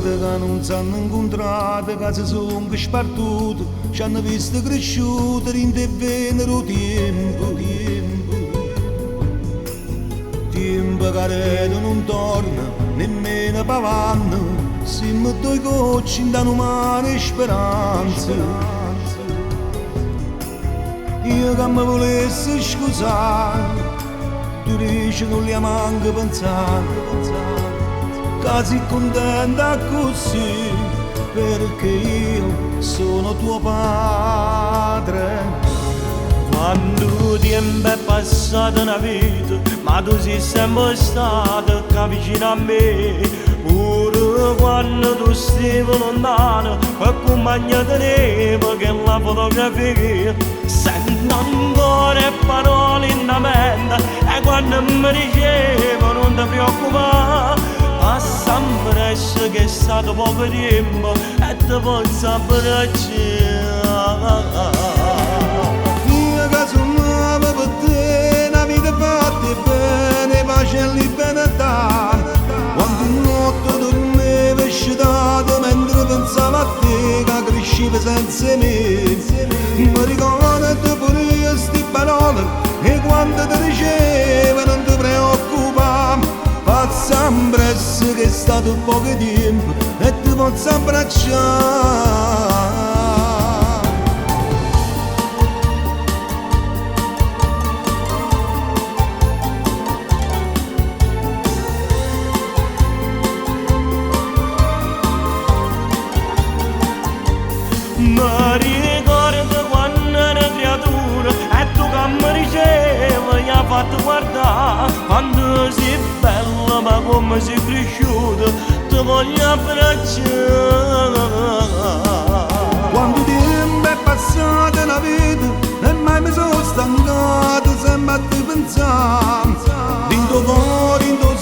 passate che non si hanno incontrato, che si sono spartuti, ci hanno visto cresciuti, rinde e venero tempo, tempo che adesso non torna, nemmeno pavanno, siamo due gocci in da umane speranze. Io che mi volessi scusare, tu dici non li manco pensare, che sei contenta così, perché io sono tuo padre. Quando tempo è passato una vita, ma tu sei sempre stato qua vicino a me. Pure quando tu stavi lontano, accompagnato tenevo che la fotografia. Sento ancora parole in mente, e quando mi dicevo non ti preoccupare, passa presto che è stato poco tempo e ti posso abbracciare. Che sognavo per te, una vita fatta e bene, pace e libertà. Quando notte dormivo scitato mentre pensavo a te, che crescevi senza me. Mi ricordo pure io sti parole, e quando ti dicevo non ti preoccupare, passa presto che è stato poco tempo e ti posso abbracciare. Mi ricordo quando ero creatura e tu che mi dicevi mi hai fatto guardare, quando sei bella ma come sei cresciuta, ti voglio abbracciare. Quando tempo è passato una vita e mai mi sono stancato sempre a te pensare, in tuo cuore, in tuo